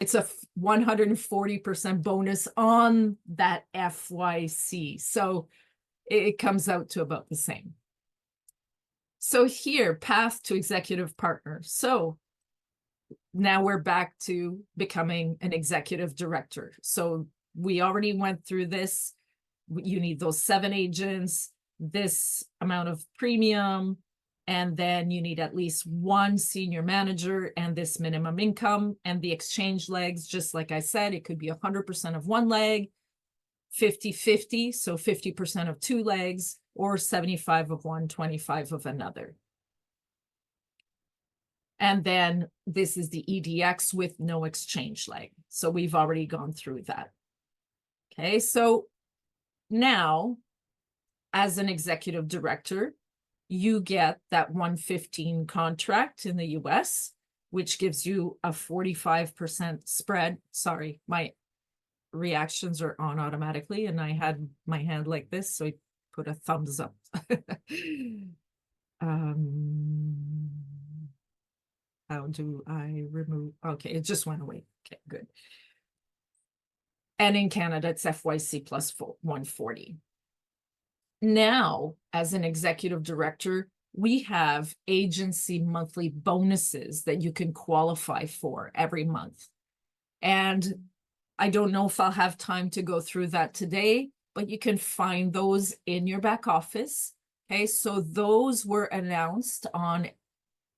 It's a 140% bonus on that FYC. So it comes out to about the same. So here, path to executive partner. So now we're back to becoming an executive director. So we already went through this. You need those 7 agents, this amount of premium, and then you need at least 1 senior manager and this minimum income. And the exchange legs, just like I said, it could be 100% of one leg, 50-50, so 50% of 2 legs, or 75 of one, 25 of another. And then this is the EDX with no exchange leg. So we've already gone through that. Okay, so now as an executive director, you get that 115 contract in the US, which gives you a 45% spread. Sorry, my reactions are on automatically, and I had my hand like this, so I put a thumbs up. How do I remove? Okay, it just went away. Okay, good. And in Canada, it's FYC plus 140. Now, as an executive director, we have agency monthly bonuses that you can qualify for every month. And I don't know if I'll have time to go through that today, but you can find those in your back office. Okay, so those were announced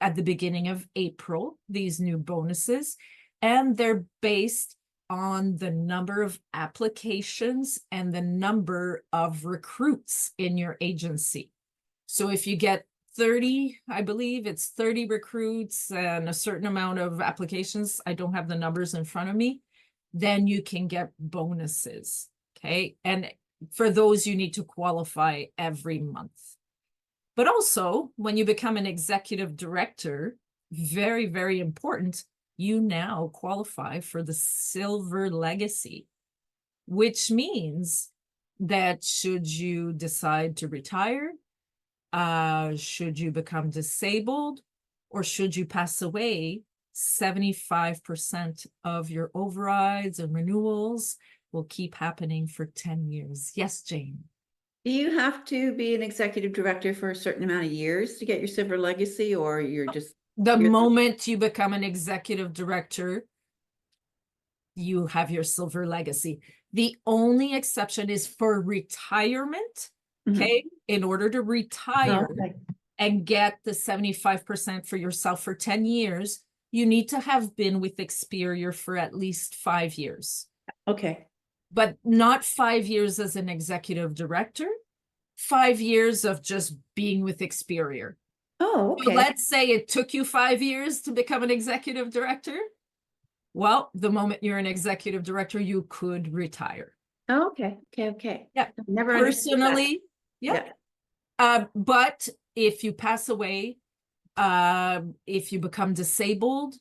at the beginning of April, these new bonuses, and they're based on the number of applications and the number of recruits in your agency. So if you get 30, I believe it's 30 recruits and a certain amount of applications, I don't have the numbers in front of me, then you can get bonuses, okay? And for those, you need to qualify every month. But also, when you become an executive director, very, very important, you now qualify for the silver legacy, which means that should you decide to retire, should you become disabled, or should you pass away, 75% of your overrides and renewals will keep happening for 10 years. Yes, Jane. Do you have to be an executive director for a certain amount of years to get your silver legacy, or you're just... The moment you become an executive director, you have your silver legacy. The only exception is for retirement, okay? In order to retire and get the 75% for yourself for 10 years, you need to have been with Experior for at least 5 years. Okay. But not 5 years as an executive director, 5 years of just being with Experior. Oh, okay. So let's say it took you 5 years to become an executive director. Well, the moment you're an executive director, you could retire. Oh, okay. Okay. Yeah. Never Personally, yeah. But if you pass away, if you become disabled,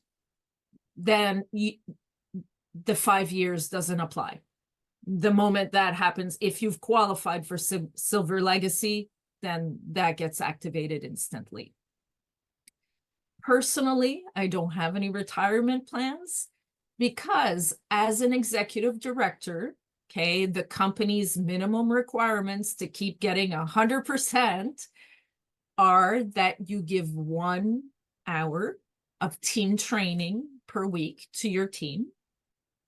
then the 5 years doesn't apply. The moment that happens, if you've qualified for silver legacy, then that gets activated instantly. Personally, I don't have any retirement plans because as an executive director, okay, the company's minimum requirements to keep getting 100% are that you give 1 hour of team training per week to your team,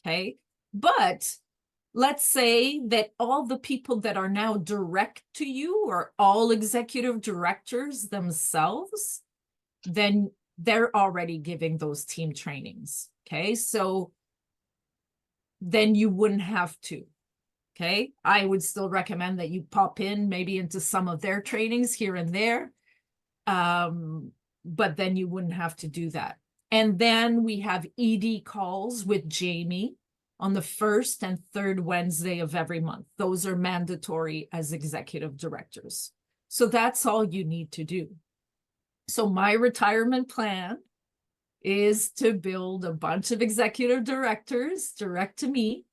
okay? But let's say that all the people that are now direct to you are all executive directors themselves, then they're already giving those team trainings, okay? So then you wouldn't have to, okay? I would still recommend that you pop in maybe into some of their trainings here and there, but then you wouldn't have to do that. And then we have ED calls with Jamie on the 1st and 3rd Wednesday of every month. Those are mandatory as executive directors. So that's all you need to do. So my retirement plan is to build a bunch of executive directors direct to me,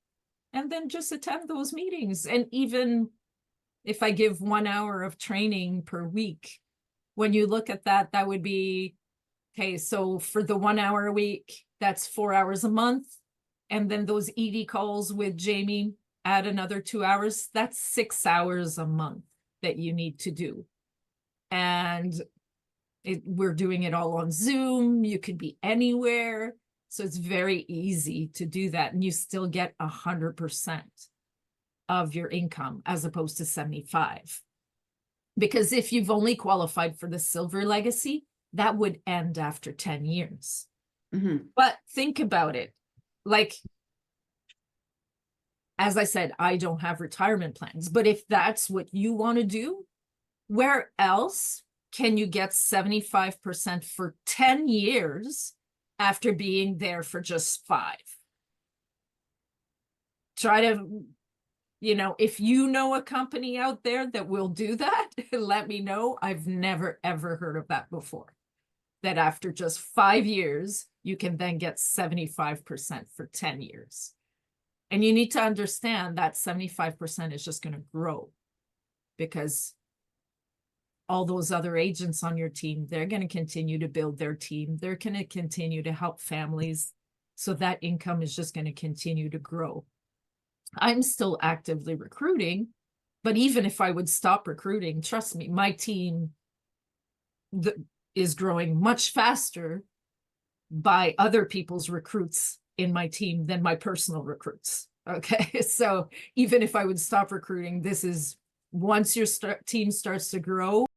and then just attend those meetings. And even if I give 1 hour of training per week, when you look at that, that would be, okay, so for the 1 hour a week, that's 4 hours a month. and then those ED calls with Jamie, add another 2 hours, that's 6 hours a month that you need to do. And we're doing it all on Zoom. You could be anywhere. So it's very easy to do that. And you still get 100% of your income as opposed to 75. Because if you've only qualified for the silver legacy, that would end after 10 years. Mhm. But think about it. Like, as I said, I don't have retirement plans, but if that's what you want to do, where else can you get 75% for 10 years after being there for just 5? Try to, if you know a company out there that will do that, let me know. I've never, ever heard of that before. That after just 5 years, you can then get 75% for 10 years. And you need to understand that 75% is just going to grow because all those other agents on your team, they're going to continue to build their team. They're going to continue to help families. So that income is just going to continue to grow. I'm still actively recruiting, but even if I would stop recruiting, trust me, my team is growing much faster by other people's recruits in my team than my personal recruits. Okay. So even if I would stop recruiting, this is once your team starts to grow,